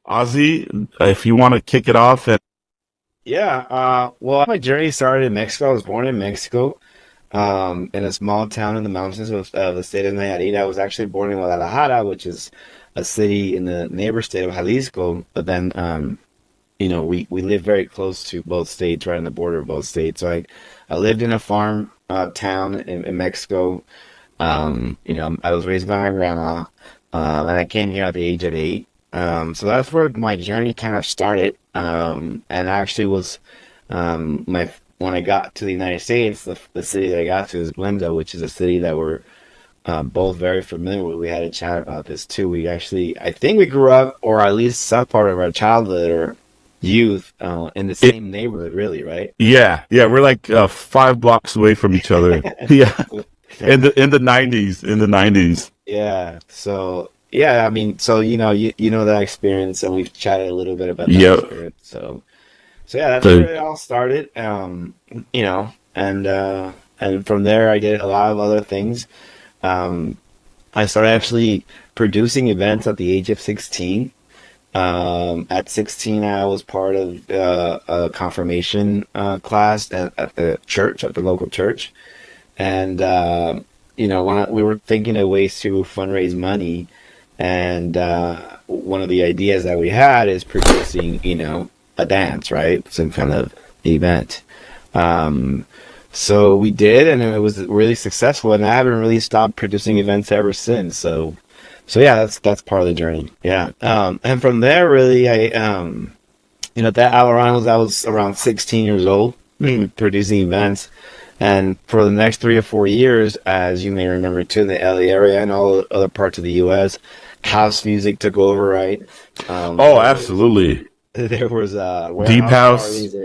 Ozzy, if you want to kick it off, and Yeah, well, my journey started in Mexico. I was born in Mexico, in a small town in the mountains of the state of Nayarit. I was actually born in Guadalajara, which is a city in the neighbor state of Jalisco. But then, we live very close to both states, right on the border of both states. So I lived in a farm town in Mexico. I was raised by my grandma, and I came here at the age of 8. So that's where my journey kind of started. And I actually was my when I got to the United States, the city that I got to is Glendale, which is a city that we're both very familiar with. We had a chat about this too. We actually, I think we grew up, or at least some part of our childhood or youth, in the it, same neighborhood, really, right? yeah, we're like 5 blocks away from each other. Yeah, in the 90s. Yeah. So yeah, I mean, so you know that experience, and we've chatted a little bit about that Yeah, experience. So yeah, that's the where it all started. And from there, I did a lot of other things. Um, I started actually producing events at the age of 16. At 16, I was part of a confirmation class at the church, at the local church. And we were thinking of ways to fundraise money, and one of the ideas that we had is producing, a dance, right? Some kind of event. Um, so we did, and it was really successful, and I haven't really stopped producing events ever since. So yeah, that's part of the journey. Yeah. And from there, really, that I was around 16 years old, producing events. And for the next 3 or 4 years, as you may remember too, in the LA area and all other parts of the US, house music took over, right? oh, There was absolutely, there was deep warehouse house. parties,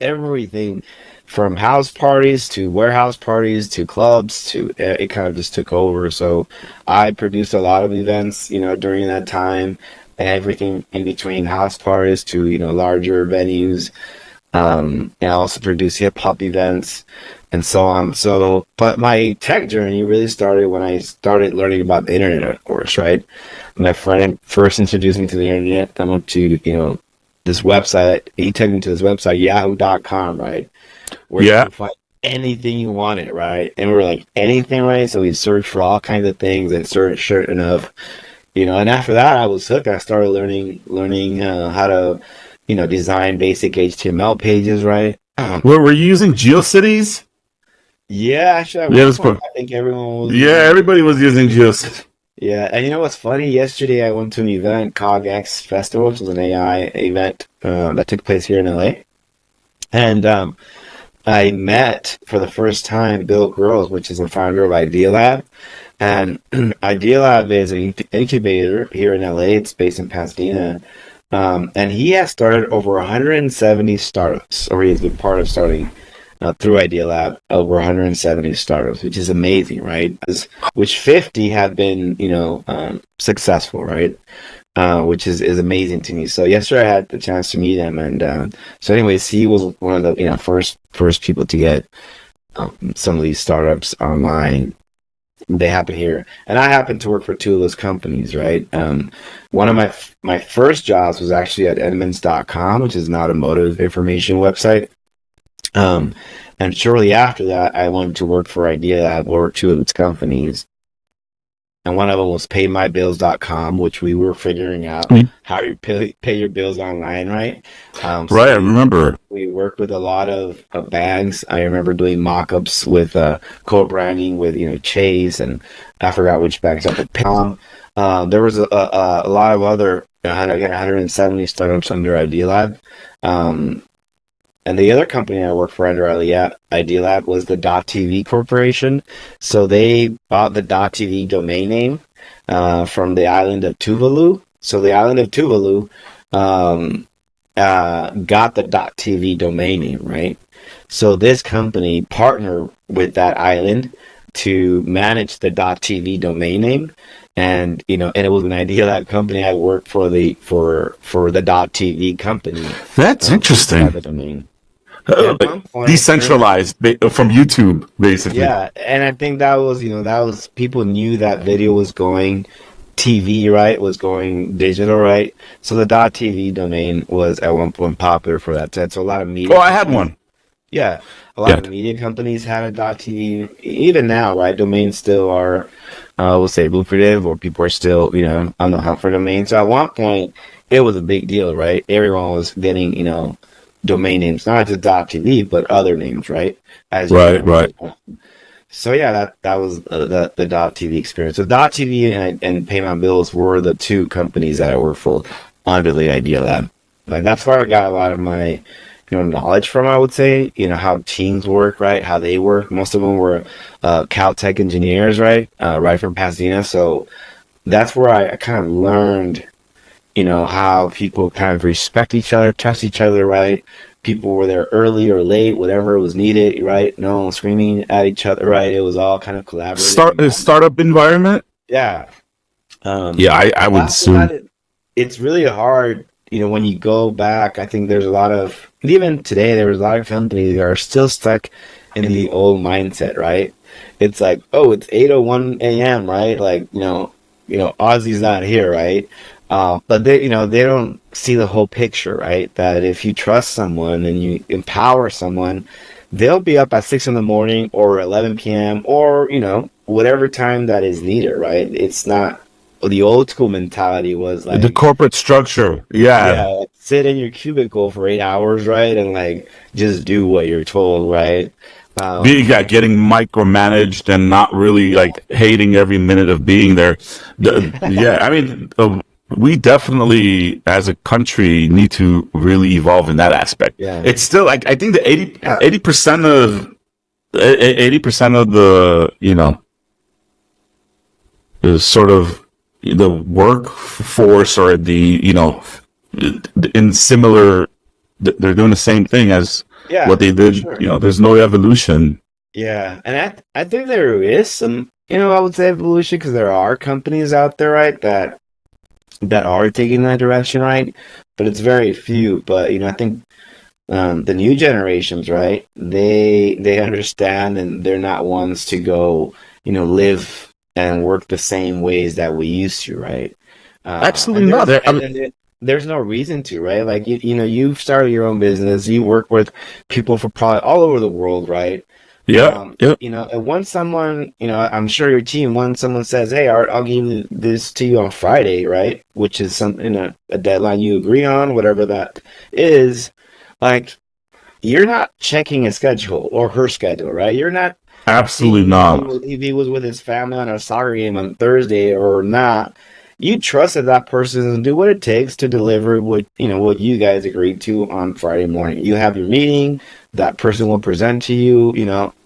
everything from house parties to warehouse parties to clubs to it kind of just took over. So I produced a lot of events, during that time, everything in between house parties to, larger venues, and I also produce hip hop events and so on. So, but my tech journey really started when I started learning about the internet, of course, right? My friend first introduced me to the internet. I went to, this website. He took me to this website, yahoo.com, right? Where you Yeah, could find anything you wanted, right? And we were like, anything, right? So we searched for all kinds of things and searched sure enough, and after that, I was hooked. I started learning how to, design basic HTML pages, right? where we're using GeoCities. Yeah, actually, at Yeah, one that's point, pro- I think everyone was yeah. using it. Everybody was using GeoCities. Yeah, and you know what's funny? Yesterday, I went to an event, CogX Festival, which was an AI event that took place here in LA. And I met for the first time Bill Gross, which is the founder of Idea Lab. And Idea Lab is an incubator here in LA. It's based in Pasadena. And he has started over 170 startups, or he has been part of starting through Idea Lab over 170 startups, which is amazing, right? Which 50 have been, successful, right? Which is amazing to me. So yesterday I had the chance to meet him, and so anyways, he was one of the first people to get some of these startups online. They happen here, and I happen to work for two of those companies, right? One of my first jobs was actually at Edmunds.com, which is an automotive information website. Um, and shortly after that, I went to work for Idea Lab, or two of its companies. And one of them was PayMyBills.com, which we were figuring out how you pay your bills online, right? So Right, I we remember. we worked with a lot of banks. I remember doing mock-ups with co-branding with Chase, and I forgot which banks up at Paycom. There was a lot of other, again, 170 startups under Idea Lab. Um, and the other company I worked for under Idea Lab was the .TV Corporation. So they bought the .TV domain name from the island of Tuvalu. So the island of Tuvalu um, got the .TV domain name, right? So this company partnered with that island to manage the .TV domain name, and it was an Idea Lab company. I worked for the .TV company, That's which had interesting. the domain. Uh, At like one point during the Decentralized from YouTube, basically. Yeah, and I think that was people knew that video was going TV, right, was going digital, right? So the .tv domain was at one point popular for that. So a lot of Oh, media I had companies, one. yeah, a lot Yeah. of media companies had a .tv. Even now, right, domains still are, we'll say lucrative, or people are still, on the hunt for domains. So at one point, it was a big deal, right? Everyone was getting, domain names, not just .tv, but other names, right? As you Right, go. right. So yeah, that was the .tv experience. So .tv and Pay My Bills were the two companies that I worked for under the Idea Lab. Like that's where I got a lot of my knowledge from. I would say how teams work, right? How they work. Most of them were Caltech engineers, right? Right from Pasadena. So that's where I kind of learned how people kind of respect each other, trust each other, right? People were there early or late, whatever was needed, right? No one was screaming at each other, right? It was all kind of collaborative environment. Startup environment. Yeah. Yeah, I But would after assume. that, it's really hard, when you go back. I think there's a lot of, even today, there was a lot of companies that are still stuck in the old mindset, right? It's like, oh, it's 8:01 a.m., right? Like, Ozzie's not here, right? But they don't see the whole picture, right? That if you trust someone and you empower someone, they'll be up at 6 in the morning or 11 p.m. or, whatever time that is needed, right? It's not, the old school mentality was The like, corporate structure. Yeah. yeah, like, sit in your cubicle for 8 hours, right? And like just do what you're told, right? Um, Yeah, getting micromanaged and not really yeah, like hating every minute of being there. Yeah, I mean, we definitely, as a country, need to really evolve in that aspect. yeah, It's still like I think the 80% of 80% of the the sort of the workforce or the in similar, they're doing the same thing as what yeah, they for did. sure. There's no evolution. Yeah, and I think there is some, I would say evolution because there are companies out there, right, that are taking that direction, right? But it's very few. But I think the new generations, right? They understand, and they're not ones to go, live and work the same ways that we used to, right? Absolutely And not. there's There, I mean, there's no reason to, right? Like you've started your own business, you work with people for probably all over the world, right? yeah, yeah. And once someone, I'm sure your team, once someone says, "Hey, Art, I'll give you this to you on Friday," right? Which is something a deadline you agree on, whatever that is. Like you're not checking his schedule or her schedule, right? You're not Absolutely seeing not. if he was with his family on a soccer game on Thursday or not. You trusted that person to do what it takes to deliver what you guys agreed to on Friday morning. You have your meeting, that person will present to you,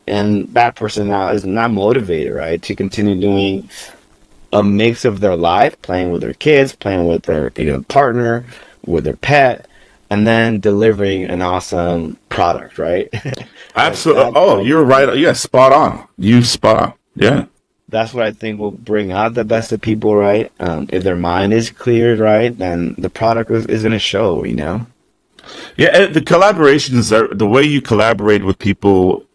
and that person now is not motivated, right, to continue doing a mix of their life, playing with their kids, playing with their partner, with their pet, and then delivering an awesome product, right? like Absolutely. that, Oh, like you're right. Yeah, spot on. You spot on. Yeah. that's what I think will bring out the best of people, right? If their mind is cleared, right, then the product is going to show. Yeah, the collaborations are the way you collaborate with people,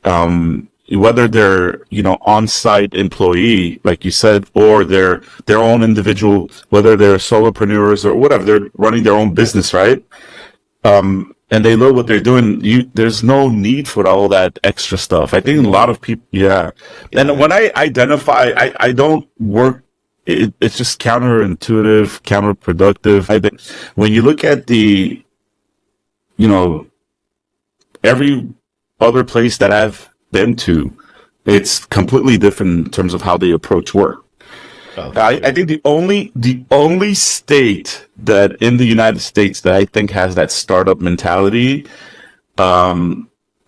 whether they're on-site employee, like you said, or they're their own individual, whether they're solopreneurs or whatever, they're running their own business, right? And they know what they're doing. There's no need for all that extra stuff. I think a lot No. of people, yeah. And Yeah. when I identify, I don't work. It's just counterintuitive, counterproductive. I think when you look at you know, every other place that I've been to, it's completely different in terms of how they approach work. Oh, for I sure. think the only state that in the United States that I think has that startup mentality,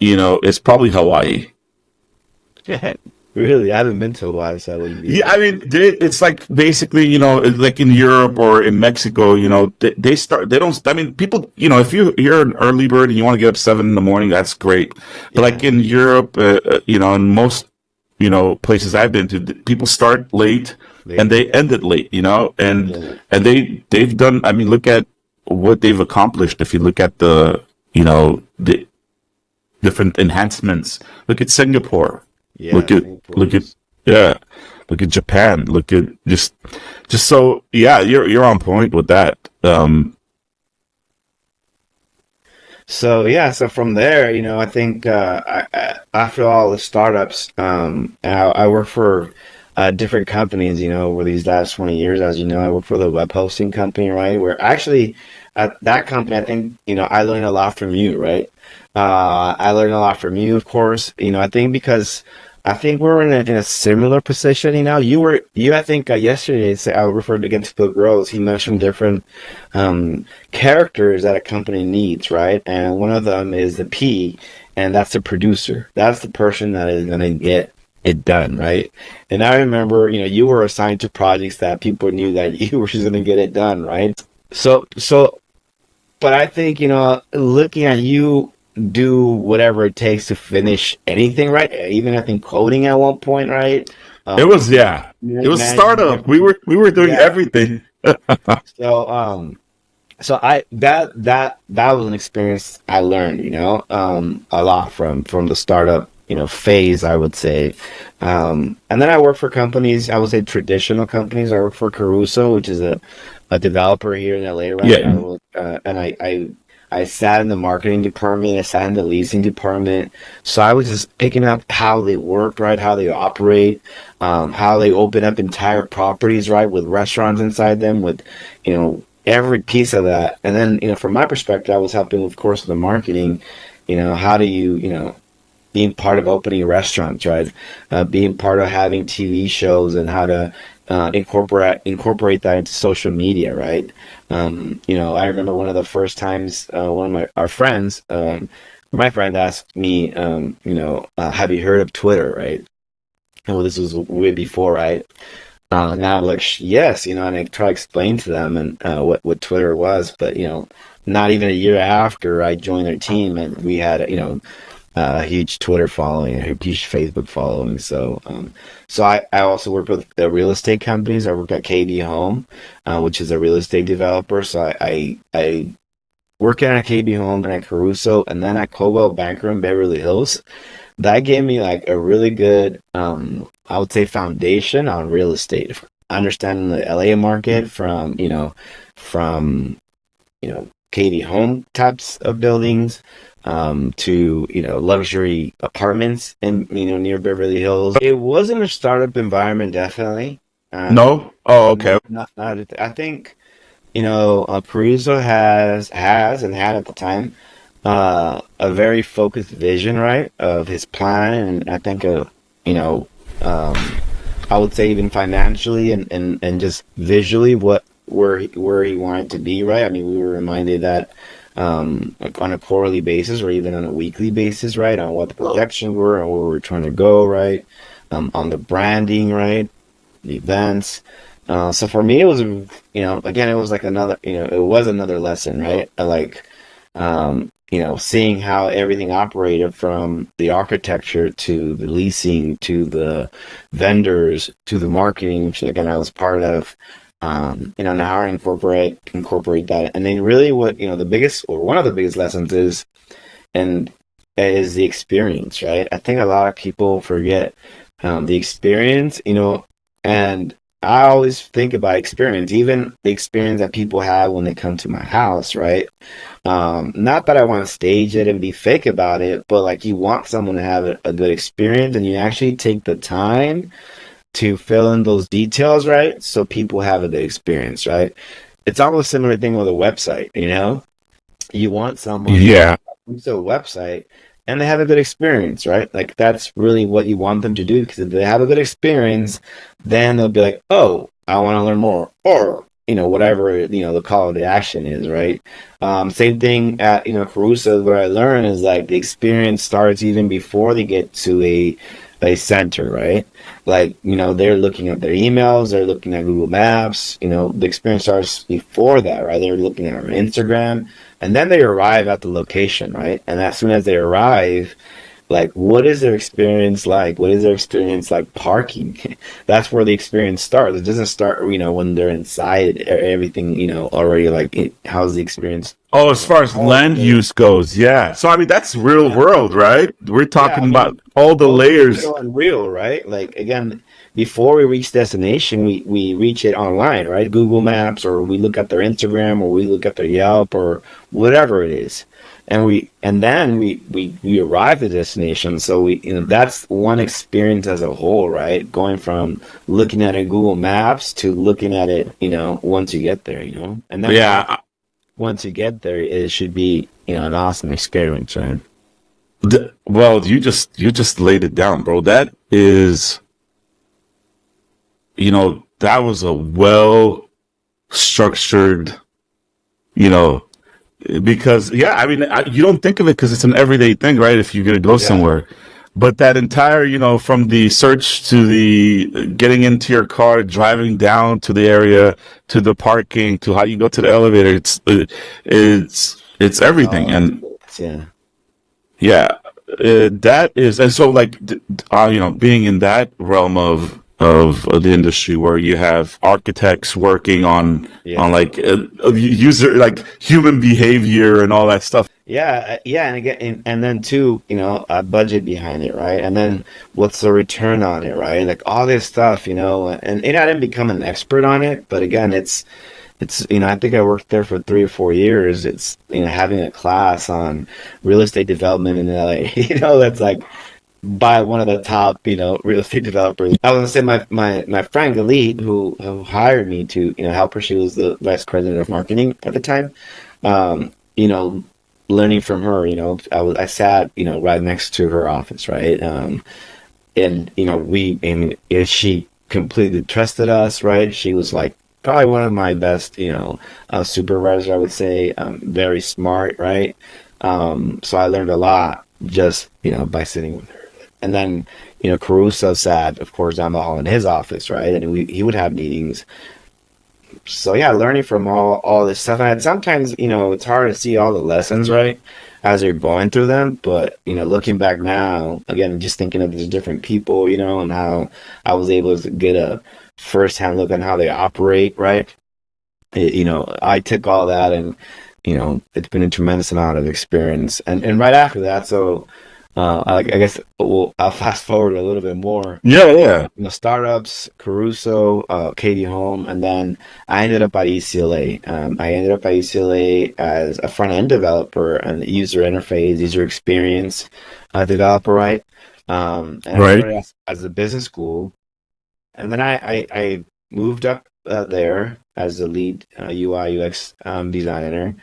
is probably Hawaii. Really, I haven't been to Hawaii, so I wouldn't be Yeah, able I to. mean, it's like basically, like in Europe or in Mexico, they start, they don't, I mean, people, if you're an early bird and you want to get up 7 in the morning, that's great. But like Yeah. in Europe, in most, places I've been to, people start late and Late. they end it late, Yeah. and they've done, I mean, look at what they've accomplished. If you look at the different enhancements, look at Singapore. Yeah. Look at Singapore look at is. Yeah. Look at Japan. Look at just so yeah, you're on point with that. So yeah, so from there, I think after all the startups, I work for different companies, over these last 20 years. As you know, I work for the web hosting company, right? Where actually at that company, I think, I learned a lot from you, right? I learned a lot from you, of course. I think because I think we're in a similar position. I think yesterday, I referred again to Bill Gross. He mentioned different um, characters that a company needs, right? And one of them is the P, and that's the producer. That's the person that is going to get it done, right? And I remember, you were assigned to projects that people knew that you were just going to get it done, right? So, but I think, looking at you do whatever it takes to finish anything, right? Even I think coding at one point, right? It Um, was yeah. It was managing startup. different, We were doing yeah. everything. So, so I that was an experience I learned, a lot from the startup, phase, I would say. And then I work for companies, I would say traditional companies. I work for Caruso, which is a developer here in LA, right? Yeah. And I sat in the marketing department, I sat in the leasing department. So I was just picking up how they work, right? How they operate, how they open up entire properties, right? With restaurants inside them, with, every piece of that. And then, from my perspective, I was helping, of course, with the marketing. How do you, being part of opening restaurants, right? Being part of having TV shows and how to incorporate that into social media, right? I remember one of the first times one of our friends, my friend asked me, have you heard of Twitter, right? Well, this was way before, right? Now I'm like, yes, and I try to explain to them and what Twitter was, but not even a year after I joined their team, and we had a huge Twitter following, a huge Facebook following. So I also work with the real estate companies. I work at KB Home, which is a real estate developer. So I work at KB Home and at Caruso, and then at Coldwell Banker in Beverly Hills. That gave me like a really good, I would say, foundation on real estate, understanding the LA market from KB home types of buildings, to luxury apartments in near Beverly Hills. It wasn't a startup environment, definitely. No? Oh, okay. I think Carrizo has and had at the time a very focused vision, right, of his plan, and I think you know um, I would say even financially and just visually where he wanted to be, right? I mean, we were reminded that like on a quarterly basis or even on a weekly basis, right, on what the projections were and where we were trying to go, right, on the branding, right, the events. So for me, it was, again, it was like another, it was another lesson, right? Like, seeing how everything operated from the architecture to the leasing to the vendors to the marketing, which again I was part of. Now I incorporate that, and then really what the biggest or one of the biggest lessons and is the experience, right? I think a lot of people forget the experience, and I always think about experience, even the experience that people have when they come to my house, right? Not that I want to stage it and be fake about it, but like you want someone to have a good experience, and you actually take the time to fill in those details, right? So people have a good experience, right? It's almost a similar thing with a website, you want someone to Yeah. use a website and they have a good experience, right? Like that's really what you want them to do, because if they have a good experience, then they'll be like, oh, I want to learn more, or whatever the call to action is, right? Same thing at Caruso. What I learned is like the experience starts even before they get to a center, right? Like they're looking at their emails, they're looking at Google Maps. The experience starts before that, right? They're looking at our Instagram, and then they arrive at the location, right? And as soon as they arrive, like, what is their experience like? What is their experience like parking? That's where the experience starts. It doesn't start, when they're inside everything, already like, how's the experience? Oh, as far as Oh, land use goes, yeah. So I mean, that's real yeah. world, right? We're Yeah, I talking about mean, all the both layers. digital and real, right? Like, again, before we reach destination, we reach it online, right? Google Maps, or we look at their Instagram, or we look at their Yelp, or whatever it is. And then we arrive at the destination. So that's one experience as a whole, right? Going from looking at it Google Maps to looking at it, once you get there, and then Yeah. once you get there, it should be, an awesome experience, right? Well, you just laid it down, bro. That is, that was a well structured, you know, because yeah, I mean, you don't think of it because it's an everyday thing, right? If you're gonna go Yeah. somewhere, but that entire, from the search to the getting into your car, driving down to the area, to the parking, to how you go to the elevator, it's everything, Oh, and yeah. yeah, that is, and so like, being in that realm of the industry where you have architects working on Yeah. like user like human behavior and all that stuff. Yeah, yeah, and again, and then too, a budget behind it, right? And then what's the return on it, right? Like all this stuff, and I didn't become an expert on it, but again, it's I think I worked there for 3 or 4 years. It's having a class on real estate development in LA, that's like by one of the top, real estate developers. I was gonna say my friend Galit, who hired me to, help her. She was the vice president of marketing at the time. Um, you know, learning from her, I sat, right next to her office, right? And she completely trusted us, right? She was like probably one of my best, supervisors, I would say. Very smart, right? So I learned a lot just, by sitting with her. And then, Caruso sat, of course, down the hall in his office, right? And he would have meetings. So yeah, learning from all this stuff. And sometimes, it's hard to see all the lessons, right? As you're going through them. But, looking back now, again, just thinking of these different people, and how I was able to get a first-hand look on how they operate, right? I took all that, and, it's been a tremendous amount of experience. And right after that, so I guess I'll fast forward a little bit more. Yeah, yeah. Startups, Caruso, Katie Home, and then I ended up at UCLA. I ended up at UCLA as a front end developer and user interface, user experience developer, right? And I Right. started as a business school, and then I moved up there as the lead UI UX designer.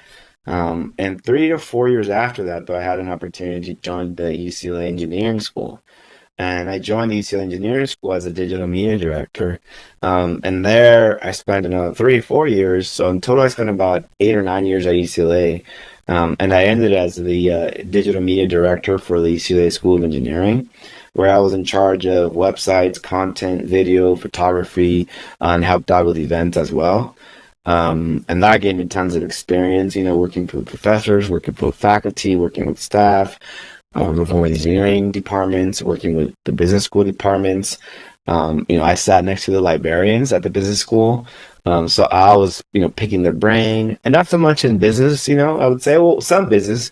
And 3 to 4 years after that, though, I had an opportunity to join the UCLA Engineering School. And I joined the UCLA Engineering School as a digital media director. And there I spent another 3 or 4 years. So in total, I spent about 8 or 9 years at UCLA. And I ended as the digital media director for the UCLA School of Engineering, where I was in charge of websites, content, video, photography, and helped out with events as well. And that gave me tons of experience, working with professors, working with faculty, working with staff, working with engineering departments, working with the business school departments. I sat next to the librarians at the business school. So I was, picking their brain, and not so much in business, I would say, well, some business,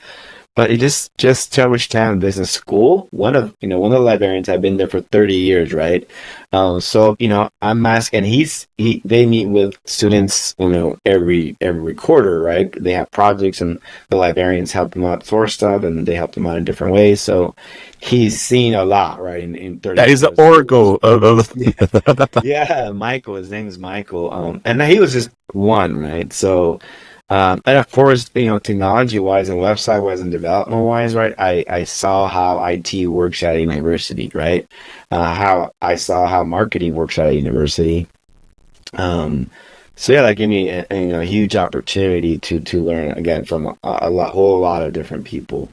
but it just Town Business School. One of the librarians had been there for 30 years, right? So I'm asking. They meet with students, every quarter, right? They have projects, and the librarians help them out source stuff, and they help them out in different ways. So he's seen a lot, right? In Yeah, 30 he's the plus years. oracle of Yeah, Michael. His name's Michael. And he was just one, right? So, and of course, technology wise and website wise and development wise, right? I saw how IT works at a university, right? How I saw how marketing works at a university. Um, so yeah, that gave me a huge opportunity to learn again from whole lot of different people.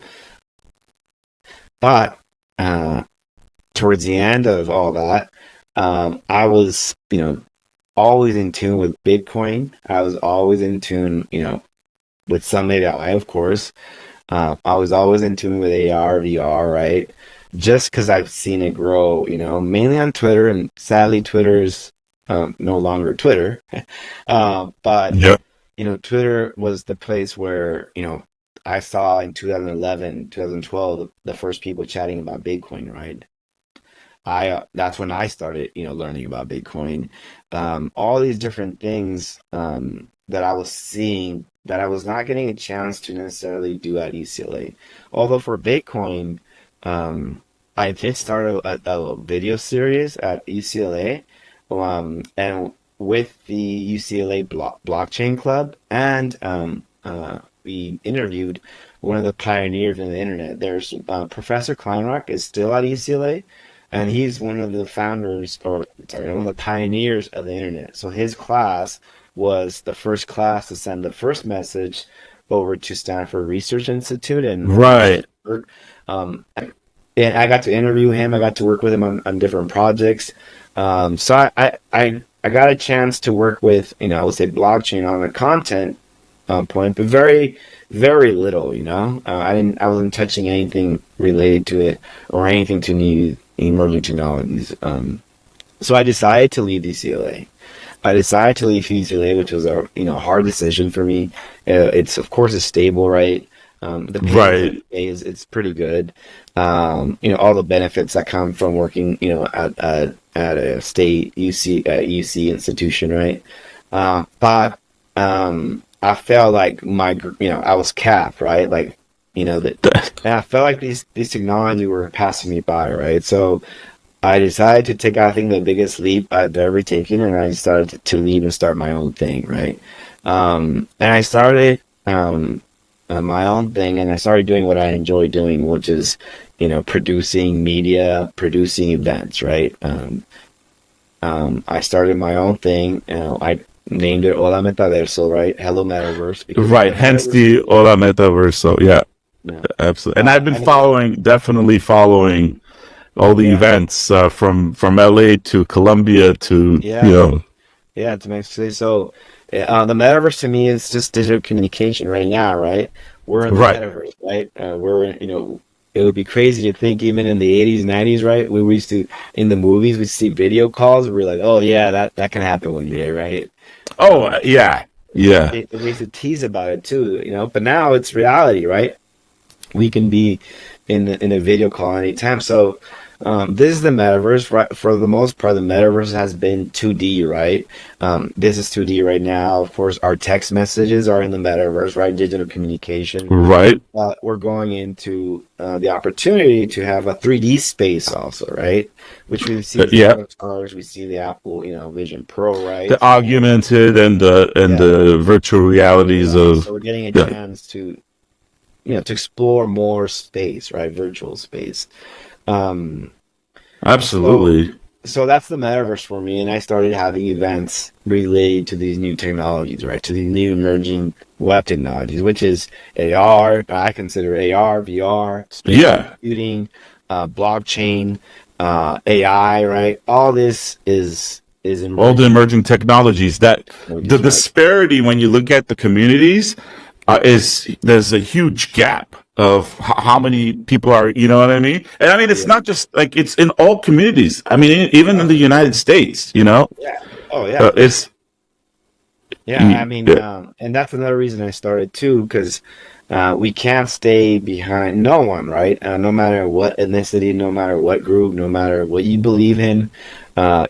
But uh, towards the end of all that, I was, always in tune with Bitcoin. I was always in tune, with some AI, of course. I was always in tune with AR, VR, right? Just because I've seen it grow, mainly on Twitter, and sadly, Twitter's no longer Twitter. But yeah. Twitter was the place where, I saw in 2011, 2012, the first people chatting about Bitcoin, right? I that's when I started, learning about Bitcoin. All these different things that I was seeing that I was not getting a chance to necessarily do at UCLA. Although for Bitcoin, I did start a video series at UCLA, and with the UCLA Blockchain Club, and we interviewed one of the pioneers in the internet. There's Professor Kleinrock is still at UCLA, and he's one of the founders, or sorry, one of the pioneers of the internet. So his class was the first class to send the first message over to Stanford Research Institute, Right. um, and I got to interview him. I got to work with him on different projects. So I got a chance to work with, I would say blockchain on the content point, but very, very little, I wasn't touching anything related to it or anything to new emerging technologies. So I decided to leave UCLA. I decided to leave UCLA, which was a hard decision for me. It's of course it's stable, right? The Right. pay is it's pretty good. All the benefits that come from working, at a state UC institution, right? But I felt like I was capped, right? Like, and I felt like these technology were passing me by, right? So I decided to take, I think, the biggest leap I've ever taken, and I started to leave and start my own thing, right? And I started my own thing, and I started doing what I enjoy doing, which is, producing media, producing events, right? I started my own thing. I named it Ola Metaderso, right? Hello Metaverse, because Right. the Hence metaverse, the Ola Metaverso. Yeah, yeah, absolutely. And I've been and definitely following all the yeah, events from LA to Colombia to yeah. Yeah, to make sense. So, the metaverse to me is just digital communication right now, right? We're in the right. metaverse, right? It would be crazy to think even in the 80s, 90s, right? We used to, in the movies, we see video calls. We're like, oh, yeah, that can happen one day, right? Oh, Um, yeah, yeah. we used to tease about it too, but now it's reality, right? We can be in a video call anytime. So this is the metaverse, right? For the most part, the metaverse has been 2D, right? This is 2D right now. Of course, our text messages are in the metaverse, right? Digital communication. Right. We're going into the opportunity to have a 3D space also, right? Which we see the Yeah. avatars, we see the Apple, Vision Pro, right? The augmented and Yeah, the virtual realities yeah. So of we're getting a yeah, chance to explore more space, right? Virtual space. Um, so, absolutely. so that's the metaverse for me, and I started having events related to these new technologies, right? To these new emerging web technologies, which is AR. I consider AR, VR, spatial Yeah. computing, blockchain, AI, right? All this is All the emerging emerging technologies that the technologies, right? disparity when you look at the communities is there's a huge gap of how many people are, you know what I mean? And I mean, it's Yeah. not just like it's in all communities. I mean, even in Oh, the United States, yeah. Oh, yeah, for sure. it's, Yeah, I mean, yeah, and that's another reason I started too, because we can't stay behind no one, right? No matter what ethnicity, no matter what group, no matter what you believe in,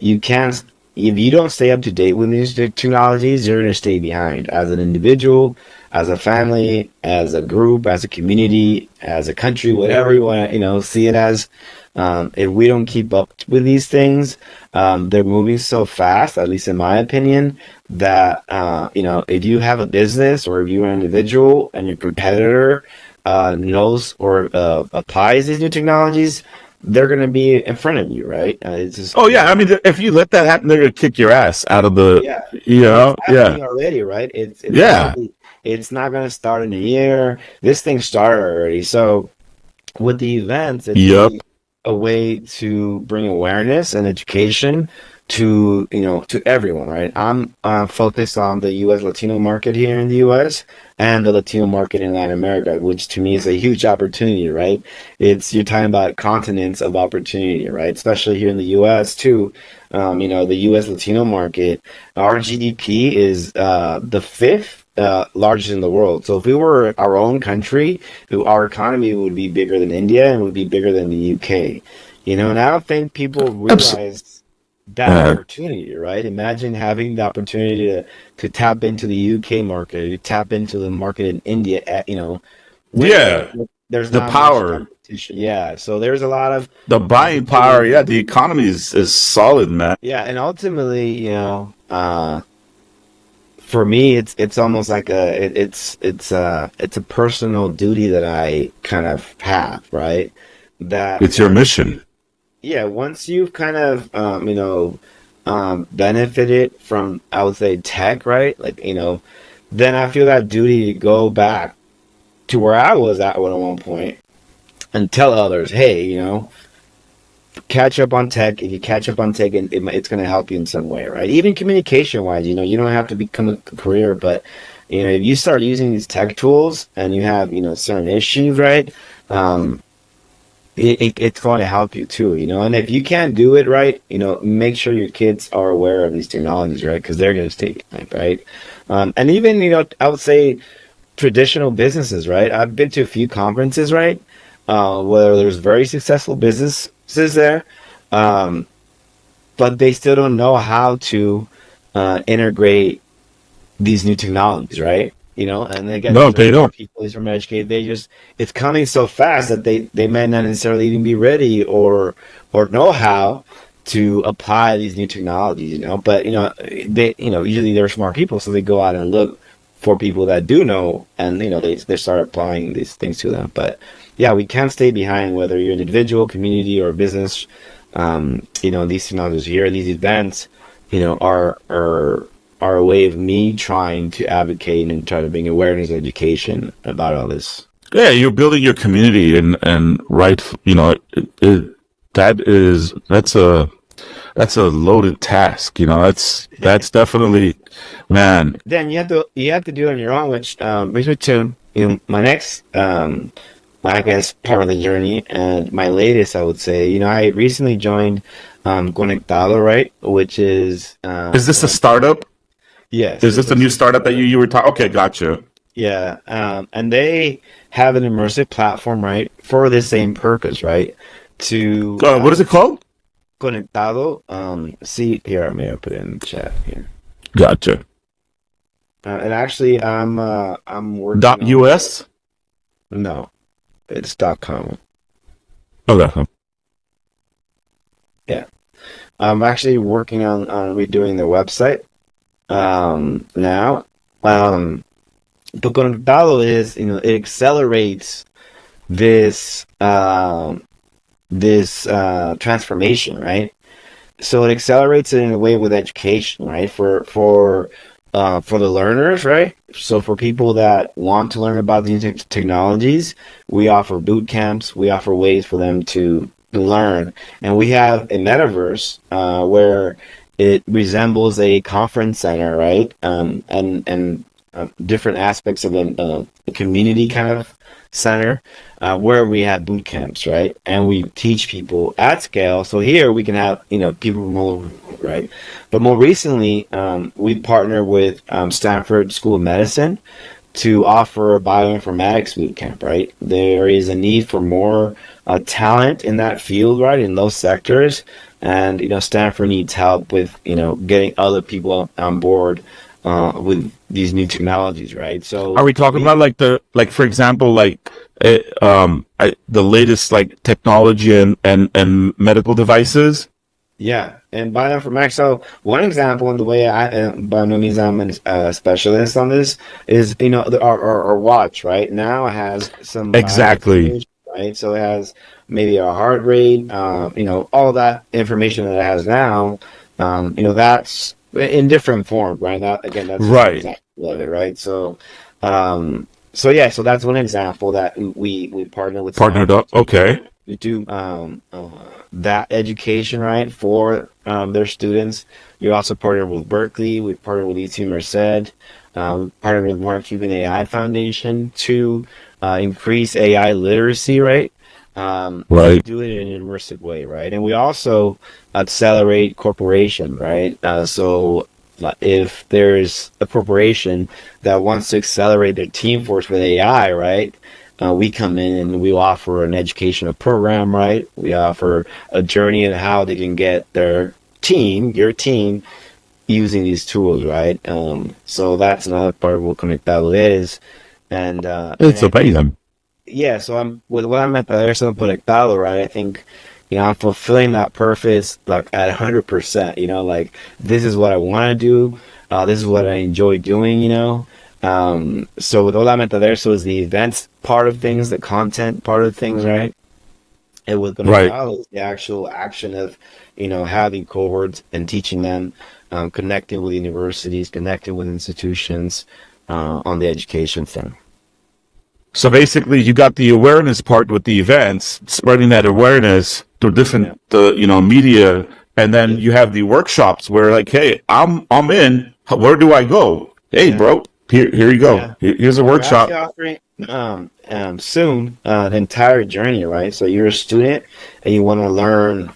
you can't, if you don't stay up to date with these technologies, you're going to stay behind as an individual, as a family, as a group, as a community, as a country, whatever you want to, see it as. If we don't keep up with these things, they're moving so fast, at least in my opinion, that if you have a business or if you're an individual and your competitor knows or applies these new technologies, they're going to be in front of you, right? It's just oh yeah. I mean, if you let that happen, they're gonna kick your ass out of the, yeah, and it's yeah, happening already, right? It's yeah, already, it's not going to start in a year. This thing started already, so with the events, it's yep, really a way to bring awareness and education to everyone, right? I'm focused on the U.S. Latino market here in the U.S. and the Latino market in Latin America, which to me is a huge opportunity, right? It's you're talking about continents of opportunity, right? Especially here in the U.S. too. The U.S. Latino market, our GDP is the fifth largest in the world. So if we were our own country, our economy would be bigger than India and would be bigger than the UK. And I don't think people Abs- realize that uh, opportunity, right? Imagine having the opportunity to tap into the UK market, to tap into the market in India, when yeah, there's the not much power, competition. Yeah, so there's a lot of the buying power. opportunity. Yeah, the economy is solid, man. Yeah, and ultimately, for me, it's almost like it's a personal duty that I kind of have, right? That It's your once mission. you, yeah, once you've kind of, benefited from, I would say, tech, right? Like, then I feel that duty to go back to where I was at one point and tell others, hey, catch up on tech. If you catch up on tech, it's going to help you in some way, right? Even communication wise, you don't have to become a career, but if you start using these tech tools and you have certain issues, right? Um, it's going to help you too, And if you can't do it right, make sure your kids are aware of these technologies, right? Because they're going to stay behind, right? And even I would say traditional businesses, right? I've been to a few conferences, right? Where there's very successful businesses there, um, but they still don't know how to integrate these new technologies, right? And again, No, these are they smart don't. people, these are educated. It's coming so fast that they may not necessarily even be ready or know how to apply these new technologies, But they, usually they're smart people, so they go out and look for people that do know, and they start applying these things to them. But yeah, we can't stay behind whether you're an individual, community, or business. These technologies here, these events, are a way of me trying to advocate and try to bring awareness and education about all this. Yeah, you're building your community, and right, that's a loaded task. That's definitely, man. Then you have to do it on your own, which brings me to my next I guess part of the journey and my latest I would say. I recently joined Conectado, right? Which is Is this a startup? yes, Is this this a is new a startup that startup. you were talking? Okay, gotcha. Yeah, and they have an immersive platform, right, for the same purpose, right? To What is it called? Conectado. See here, I may have put it in the chat here. Gotcha. And actually, I'm working Dot on US. no, it's .com. Okay. Yeah, I'm actually working on redoing the website now. Um, but Conectado is it accelerates this transformation, right? So it accelerates it in a way with education, right? For the learners, right? So for people that want to learn about these technologies, we offer boot camps. We offer ways for them to learn, and we have a metaverse where it resembles a conference center, right? And different aspects of a community kind of center where we have boot camps, right? And we teach people at scale. So here we can have, people from all over, right? But more recently, we partnered with Stanford School of Medicine to offer a bioinformatics boot camp, right? There is a need for more talent in that field, right? In those sectors. And, Stanford needs help with, getting other people on board with these new technologies, right? Are So we talking we about like for example, the latest like technology and medical devices? Yeah, and bioinformatics. So one example, in the way by no means I'm a specialist on this, is our watch right now has some Exactly. bioinformation, right? So it has maybe our heart rate, all that information that it has now. That's in different form, right? That again, that's just an Right. example of it, right? So yeah, so that's one example that we partner with Partnered Stanford up. Okay. to do that education right for their students. We also partnered with Berkeley. We partnered with UT Merced. Partnered with Mark Cuban AI Foundation to increase AI literacy, right? And Right. do it in an immersive way, right? And we also accelerate corporation, right? So if there's a corporation that wants to accelerate their team force with AI, right? we come in and we offer an educational program, right? We offer a journey in how they can get your team, using these tools, right? So that's another part of what Conectado is. And It's I think, amazing. yeah, so I'm with what I'm at the Metaverso Conectado, right? I think, I'm fulfilling that purpose like at 100%, like this is what I want to do. This is what I enjoy doing, So with Ola Metaderso is the events part of things, the content part of things, right? And with Right. Conectado is the actual action of, having cohorts and teaching them, connecting with universities, connecting with institutions, on the education thing. So basically, you got the awareness part with the events, spreading that awareness through Yeah. different, media, and then Yeah. you have the workshops where, like, hey, I'm in. Where do I go? Hey, Yeah. bro, here you go. Yeah. Here's a And we're actually workshop. offering soon the entire journey, right? So you're a student and you want to learn,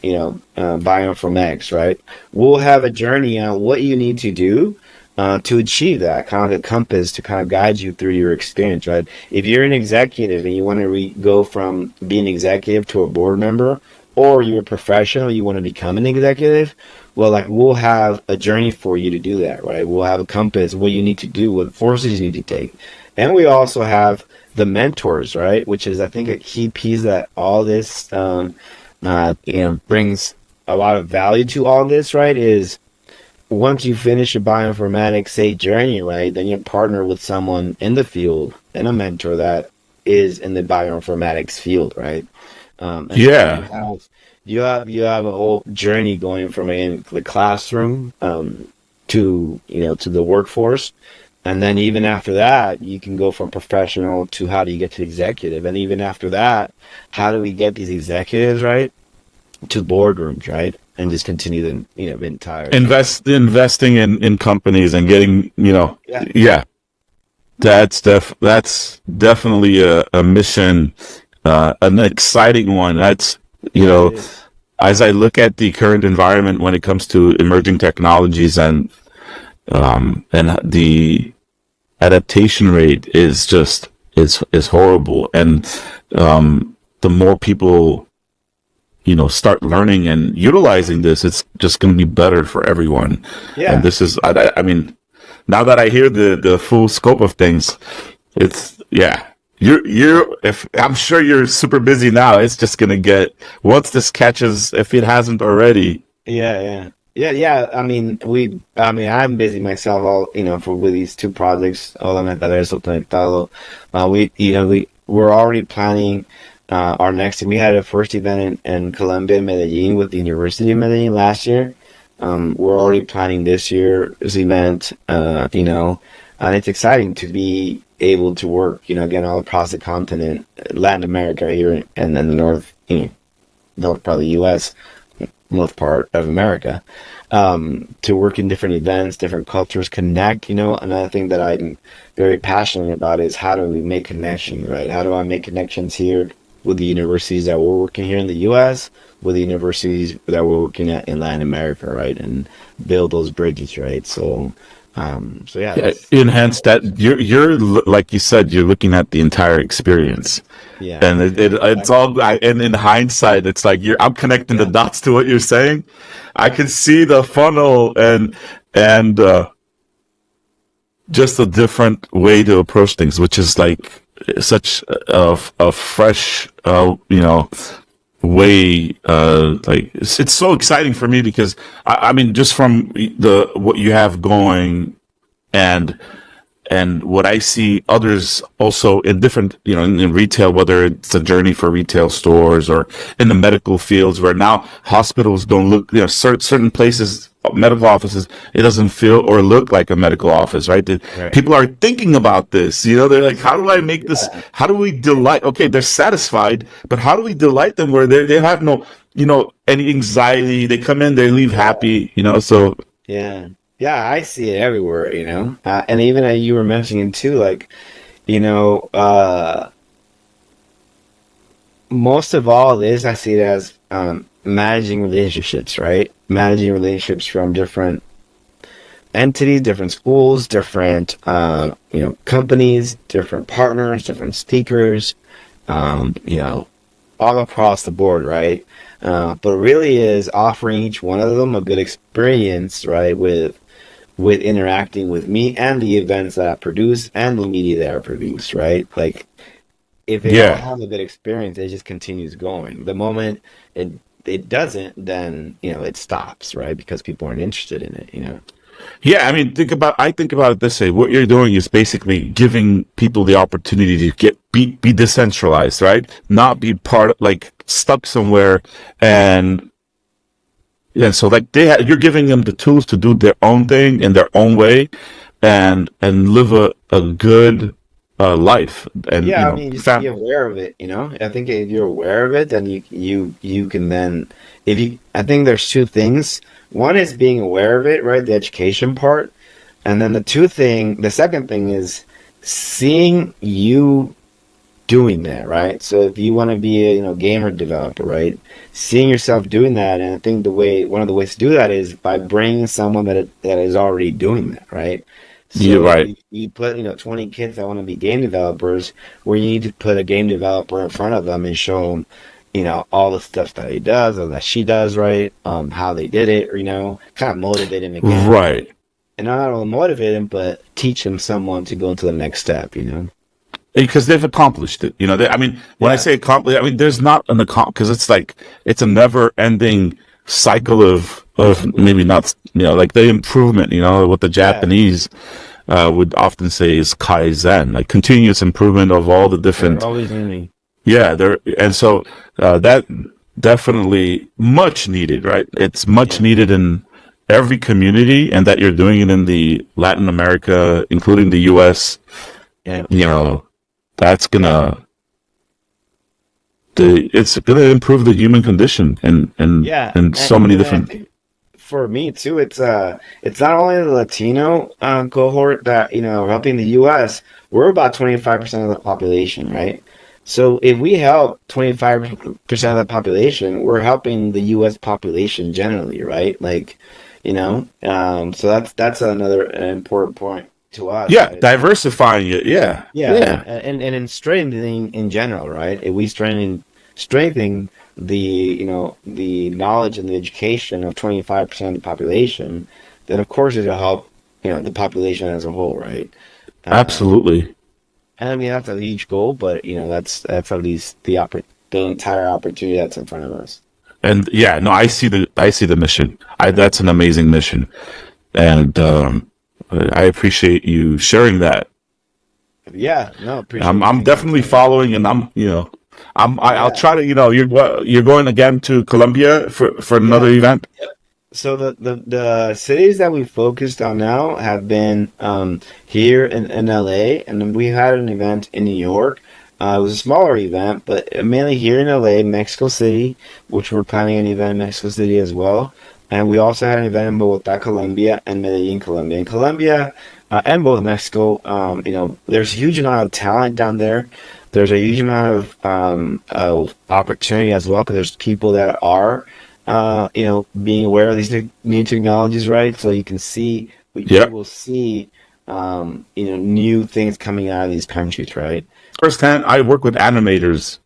bioinformatics, right? We'll have a journey on what you need to do to achieve that, kind of a compass to kind of guide you through your experience, right? If you're an executive and you want to go from being executive to a board member, or you're a professional, you want to become an executive, well, like we'll have a journey for you to do that, right? We'll have a compass, what you need to do, what forces you need to take. And we also have the mentors, right? Which is, I think, a key piece that all this, brings a lot of value to all this, right? Is once you finish your bioinformatics, say, journey, right, then you partner with someone in the field and a mentor that is in the bioinformatics field, right? And so Yeah, you have a whole journey going from in the classroom to the workforce, and then even after that, you can go from professional to how do you get to executive, and even after that, how do we get these executives right to boardrooms, right, and just continue the entire journey. investing in companies and getting, Yeah, yeah, that's definitely a mission, an exciting one. That's you yeah, it know, is. as I look at the current environment when it comes to emerging technologies and the adaptation rate is horrible, and the more people start learning and utilizing this, it's just going to be better for everyone. And Yeah. this is, I mean, now that I hear the full scope of things, it's yeah. If I'm sure you're super busy now, it's just gonna get once this catches, if it hasn't already. Yeah, yeah, yeah, yeah. I'm busy myself. All for with these two projects, Hola Metaverso, Conectado. We're already planning our next. We had a first event in Colombia, Medellin, with the University of Medellin last year. We're already planning this year's event. And it's exciting to be able to work. Again, all across the continent, Latin America here, and then the north, north part of the U.S., most part of America, to work in different events, different cultures, connect. Another thing that I'm very passionate about is how do we make connections, right? How do I make connections here with the universities that we're working here in the U.S., with the universities that we're working at in Latin America, right? And build those bridges, right? So yeah, Yeah, that's enhance that. Like you said, you're looking at the entire experience, yeah, and yeah, it's all. And in hindsight, it's like I'm connecting the yeah, dots to what you're saying. I can see the funnel and just a different way to approach things, which is like such a fresh, way. Like it's so exciting for me because I mean, just from the what you have going and what I see others also in different, in retail, whether it's a journey for retail stores or in the medical fields, where now hospitals don't look, certain places, medical offices, it doesn't feel or look like a medical office, right? right, People are thinking about this, they're like, how do I make this, yeah, how do we delight? Okay, they're satisfied, but how do we delight them where they have no, any anxiety? They come in, they leave yeah. happy, so Yeah, yeah, I see it everywhere, and even you were mentioning too, like, you know, uh, most of all this, I see it as managing relationships, right? Managing relationships from different entities, different schools, different companies, different partners, different speakers, all across the board, right? But really is offering each one of them a good experience, right? With interacting with me and the events that I produce and the media that I produce, right? Like if they don't Yeah. have a good experience, it just continues going. The moment it doesn't, then it stops, right? Because people aren't interested in it. Yeah, I mean, I think about it this way. What you're doing is basically giving people the opportunity to be decentralized, right? Not be part of, like, stuck somewhere. And so, like, you're giving them the tools to do their own thing in their own way, and live a good life. And, Yeah, I mean, just be aware of it. I think if you're aware of it, then you can then if you I think there's two things. One is being aware of it, right? The education part. And then the second thing is seeing you doing that, right? So if you want to be a gamer developer, right? Seeing yourself doing that, and I think one of the ways to do that is by bringing someone that is already doing that, right? you're So right. you put 20 kids that want to be game developers, where you need to put a game developer in front of them and show them all the stuff that he does or that she does, right? How they did it, or kind of motivate him again, Right. and not only motivate him, but teach him someone to go into the next step. Because they've accomplished it. I mean, when I Yeah, say accomplished, I mean, there's not an because it's like, it's a never ending cycle of maybe not, like the improvement, what the yeah. Japanese, would often say is Kaizen, like continuous improvement of all the They're different, always learning. yeah, and so, that definitely much needed, right? It's much Yeah, needed in every community, and that you're doing it in the Latin America, including the US, yeah, you know, that's yeah, it's gonna improve the human condition, yeah. and And, so many I different. think for me too, it's not only the Latino cohort that helping the U.S. We're about 25% of the population, right? So if we help 25% of the population, we're helping the U.S. population generally, right? Like, so that's another important point to us, Yeah, right? It's not diversifying it. Yeah, Yeah, yeah, and in strengthening in general, right? If we strengthening the the knowledge and the education of 25% of the population, then of course it'll help the population as a whole, right? Um, absolutely. and I mean that's a huge goal, but that's at least the entire opportunity that's in front of us. And yeah, no, I see the mission. That's an amazing mission, and I appreciate you sharing that. Yeah, no, appreciate I'm you I'm taking the definitely time. following, and I'll Yeah. try to, you're going again to Colombia for another Yeah. event. So the cities that we focused on now have been here in LA, and then we had an event in New York. It was a smaller event, but mainly here in LA, Mexico City, which we're planning an event in Mexico City as well. And we also had an event in Bogota, Colombia, and Medellin, Colombia. In Colombia and both Mexico, there's a huge amount of talent down there. There's a huge amount of opportunity as well, because there's people that are being aware of these new technologies, right? So you Yeah, will see, new things coming out of these countries, right? firsthand. I work with animators.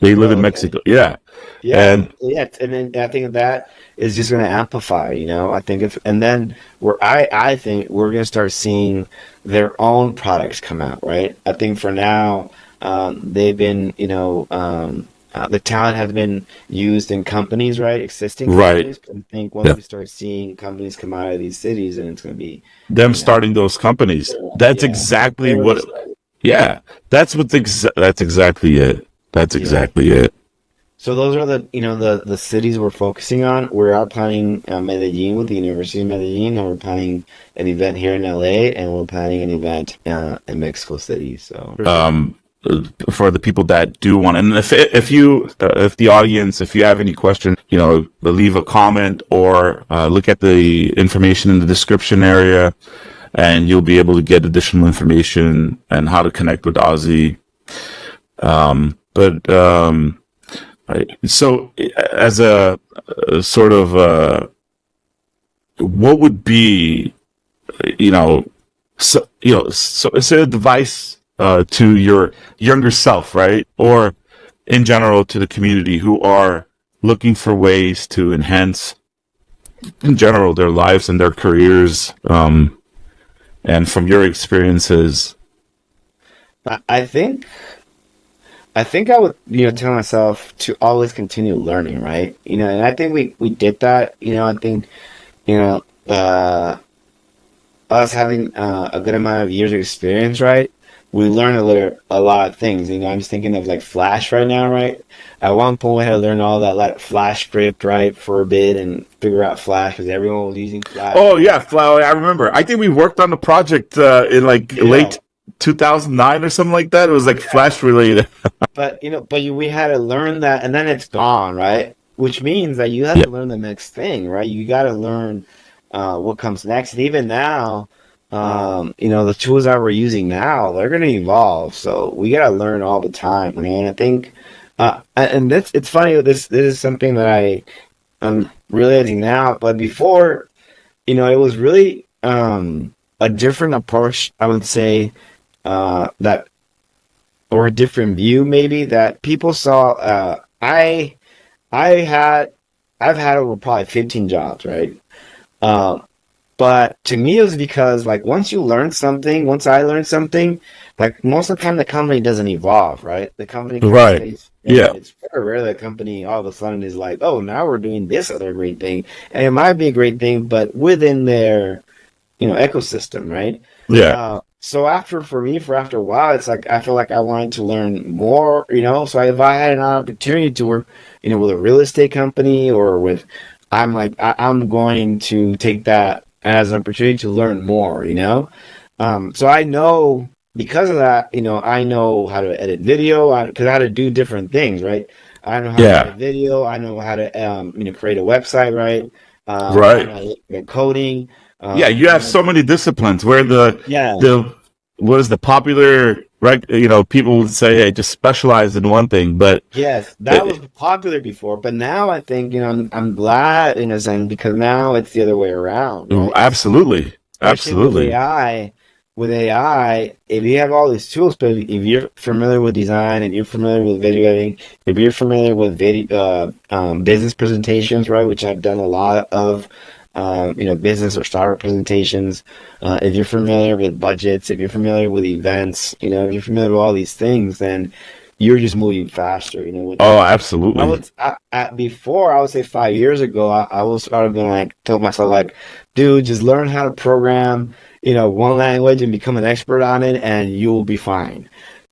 They live Oh, in okay. Mexico. Yeah, Yeah, and yeah, and then I think that is just going to amplify. I think and then I think we're going to start seeing their own products come out, right? I think for now, they've been, the talent has been used in companies, right? Existing right. companies. I think once Yeah, we start seeing companies come out of these cities, and it's going to be, them you know, starting those companies. That's yeah, exactly they already what. started. Yeah, that's exactly it. That's Yeah. exactly it. So those are the cities we're focusing on. We are planning Medellin with the University of Medellin, and we're planning an event here in LA, and we're planning an event in Mexico City. So for sure. um, for the people that do want. And if the audience, if you have any questions, leave a comment, or look at the information in the description area, and you'll be able to get additional information and how to connect with Ozzy. But so, as a sort of, what would be you know, so it's a advice to your younger self, right? Or in general to the community who are looking for ways to enhance, in general, their lives and their careers. And from your experiences, I I think I think I would, tell myself to always continue learning, right? And I think we did that. I think, you know, uh, us having a good amount of years of experience, right? We learn a lot of things. I'm just thinking of like Flash right now, right? At one point, we had to learn all that like Flash script, right, for a bit and figure out Flash because everyone was using Flash. oh yeah, Flower, I remember. I think we worked on the project in like Yeah, late 2009 or something like that. It was like yeah. Flash related. We had to learn that, and then it's gone, right? Which means that you have Yeah, to learn the next thing, right? You got to learn what comes next. And even now, the tools that we're using now, they're going to evolve. So we got to learn all the time, man. I think, and this it's funny. This is something that I'm realizing now, but before, it was really a different approach. I would say that or a different view maybe that people saw I had I've had over probably 15 jobs, right? um but to me it was because like once I learned something, like most of the time the company doesn't evolve, right? The company kind of right. stays Yeah, and it's very rare that company all of a sudden is like, oh, now we're doing this other great thing, and it might be a great thing but within their ecosystem, right? yeah, So after a while, it's like I feel like I wanted to learn more, So if I had an opportunity to work, with a real estate company or I'm like I'm going to take that as an opportunity to learn more. So I know because of that, I know how to edit video because I had to do different things, right? I know how to edit yeah, video. I know how to create a website, right? I right. know how to get coding. Yeah, you I have know, so many disciplines where yeah. the what is the popular, right? People would say, hey, just specialize in one thing, but Yes, that was it, popular before, but now I think, I'm glad in a sense because now it's the other way around, right? absolutely, Especially with absolutely, AI. With AI, if you have all these tools, but if you're familiar with design and you're familiar with video editing, if you're familiar with business presentations, right, which I've done a lot of, business or startup presentations, if you're familiar with budgets, if you're familiar with events, if you're familiar with all these things, then you're just moving faster, oh, absolutely, before I would say 5 years ago, I was started being like, tell myself like, dude, just learn how to program, one language and become an expert on it, and you'll be fine.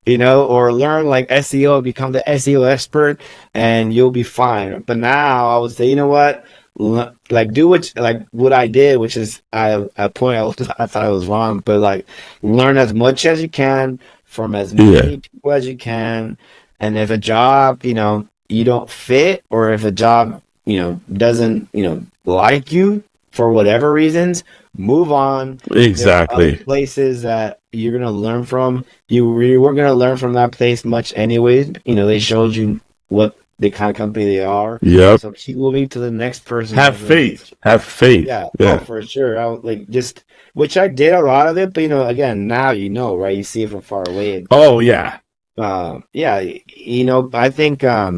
Or learn like SEO, become the SEO expert, and you'll be fine. But now I would say, you know what? Like do what I did, which is at a point I thought I was wrong, but like learn as much as you can from as yeah, many people as you can, and if a job, you don't fit, or if a job, doesn't, like you for whatever reasons, move on. There are other exactly, places that you're gonna learn from. You were gonna learn from that place much anyways. They showed you what the kind of company they are. yep. So keep moving to the next person Have that's gonna faith, teach. have faith. Yeah, oh, Yeah. for sure. I would, like just which I did a lot of it, but again, now right? You see it from far away. Oh yeah, Yeah, I think a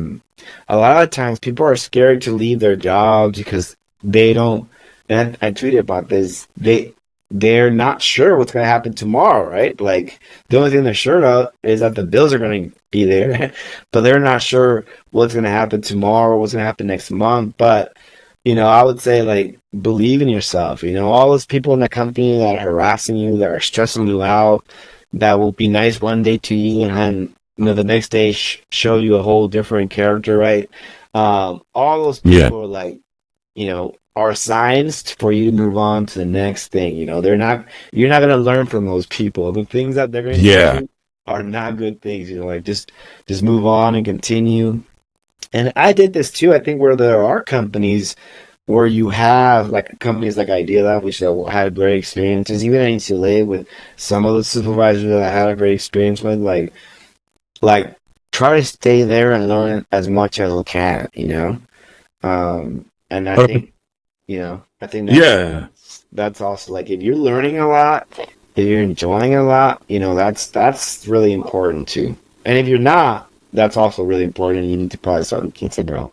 lot of times people are scared to leave their jobs because they don't. And I tweeted about this. They're not sure what's going to happen tomorrow, right? Like the only thing they're sure of is that the bills are going to be there, but they're not sure what's going to happen tomorrow, what's going to happen next month. But I would say like believe in yourself. All those people in the company that are harassing you, that are stressing you out, that will be nice one day to you, and then the next day show you a whole different character, right? All those yeah, people are like, are signs for you to move on to the next thing. They're not. You're not gonna learn from those people. The things that they're gonna tell yeah. you are not good things. Like just move on and continue. And I did this too. I think where there are companies where you have like companies like Idealab, which had great experiences, even at UCLA with some of the supervisors that I had a great experience with, like try to stay there and learn as much as you can. And I think, I think Yeah, that's also like if you're learning a lot, if you're enjoying a lot, that's really important too. And if you're not, that's also really important. And you need to probably start considering.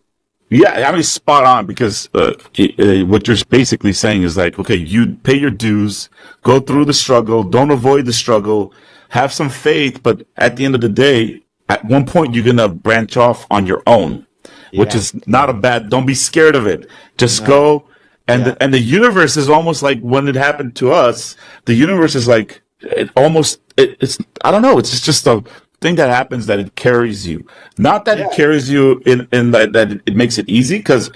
Yeah, I mean, spot on because what you're basically saying is like, okay, you pay your dues, go through the struggle, don't avoid the struggle, have some faith, but at the end of the day, at one point you're gonna branch off on your own, which Yeah, is not a bad. Don't be scared of it. Just no, go, and yeah, the universe is almost like when it happened to us. The universe is like it's I don't know. It's just a thing that happens that it carries you. Not that it yeah, carries you in that it makes it easy because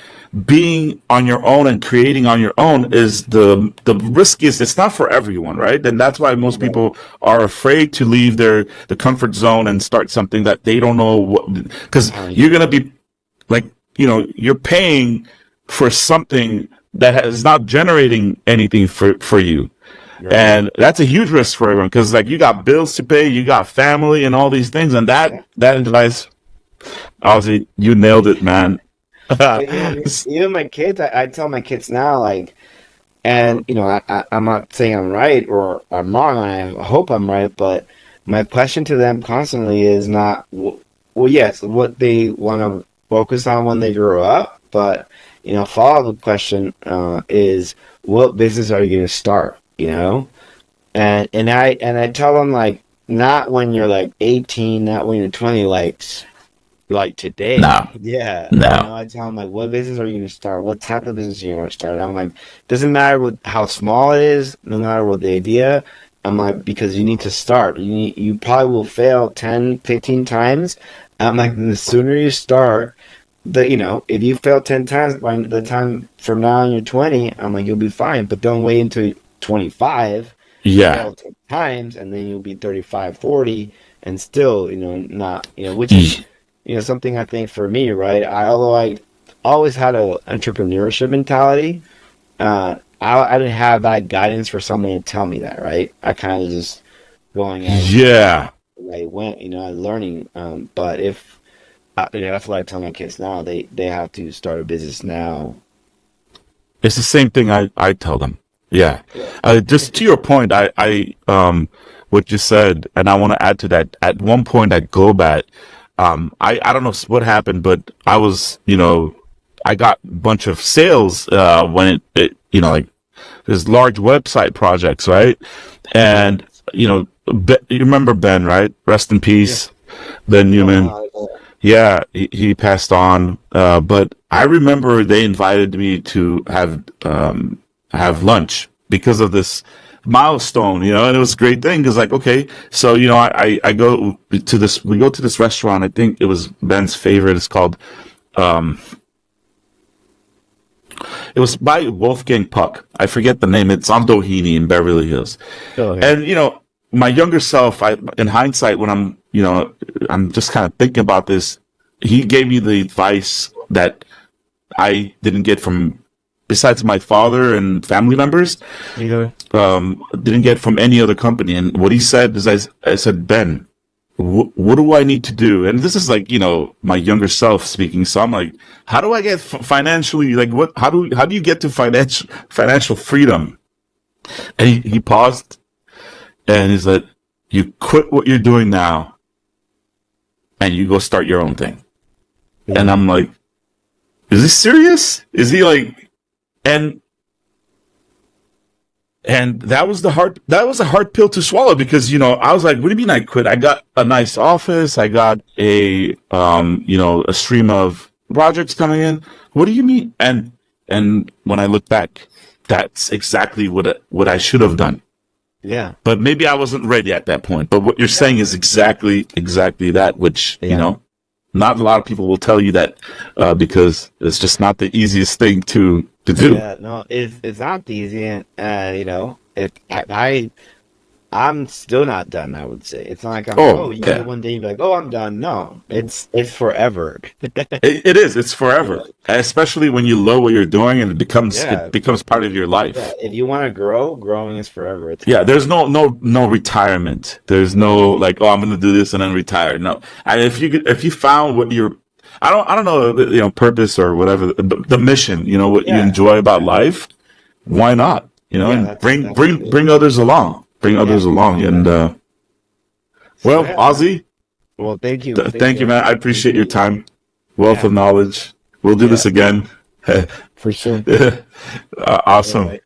being on your own and creating on your own is the riskiest. It's not for everyone, right? And that's why most right. people are afraid to leave the comfort zone and start something that they don't know what, because you're gonna be like, you're paying for something that is not generating anything for you. Right. And that's a huge risk for everyone because like you got bills to pay, you got family and all these things. And Yeah. that implies, obviously, you nailed it, man. But even my kids, I tell my kids now, like, and I'm not saying I'm right or I'm wrong. I hope I'm right, but my question to them constantly is not, well, yes, what they want to focus on when they grow up, but follow-up question is, what business are you going to start? And I tell them like, not when you're like 18, not when you're 20, like today. No, Yeah. no. I tell them like, what business are you gonna start? What type of business are you gonna start? I'm like, doesn't matter how small it is, no matter what the idea. I'm like, because you need to start. You probably will fail 10, 15 times. I'm like, the sooner you start, if you fail 10 times by the time from now on you're 20, I'm like, you'll be fine. But don't wait until 25 to Yeah. fail 10 times, and then you'll be 35, 40, and still, not, which is something I think for me, right? Although I always had an entrepreneurship mentality, I didn't have that guidance for somebody to tell me that, right? I kind of just going as Yeah. I went, learning. But if that's what I tell my kids now. They have to start a business now. It's the same thing I tell them. Yeah. Yeah. Just to your point, what you said, and I want to add to that. At one point at Gobat, I don't know what happened, but I got a bunch of sales, when like there's large website projects, right? Yeah. And, you remember Ben, right? Rest in Yeah. peace, Ben No, Newman. not at all. Yeah, he passed on. But I remember they invited me to have lunch because of this milestone, and it was a great thing because like, okay, so, I go to we go to this restaurant. I think it was Ben's favorite. It's called, it was by Wolfgang Puck. I forget the name. It's on Doheny in Beverly Hills. Go ahead. And, my younger self, in hindsight, when I'm just kind of thinking about this, he gave me the advice that I didn't get from, besides my father and family members, You go. didn't get from any other company. And what he said is, I said, Ben, what do I need to do? And this is like, my younger self speaking. So I'm like, how do I get financially, like how do you get to financial freedom? And he paused and he's like, you quit what you're doing now and you go start your own thing. And Yeah. I'm like, is he serious? Is he like, and that was a hard pill to swallow because, I was like, what do you mean I quit? I got a nice office. I got a stream of projects coming in. What do you mean? And when I look back, that's exactly what I should have done. Yeah. But maybe I wasn't ready at that point. But what you're saying is exactly that, which, Yeah. not a lot of people will tell you that, because it's just not the easiest thing to do. Yeah, no, it's not easy, and I'm still not done. I would say it's not like Oh, you get yeah. one day and be like, oh, I'm done. No, it's forever. It is. It's forever, especially when you love what you're doing and Yeah, it becomes part of your yeah. life. If you want to grow, growing is forever. It's Yeah, gonna there's no retirement. There's no like, oh, I'm going to do this and then retire. No, and if you found what your, I don't know, purpose or whatever, the mission, what you yeah, enjoy about life, why not? you know, Yeah, and bring that's bring good. bring others along, bring others Yeah. along, and So well, yeah, man. Ozzy, Well, thank thank you, you. man. I Thank appreciate your you. time, wealth Yeah, of knowledge. We'll do yeah, this again. for sure. Awesome. Right.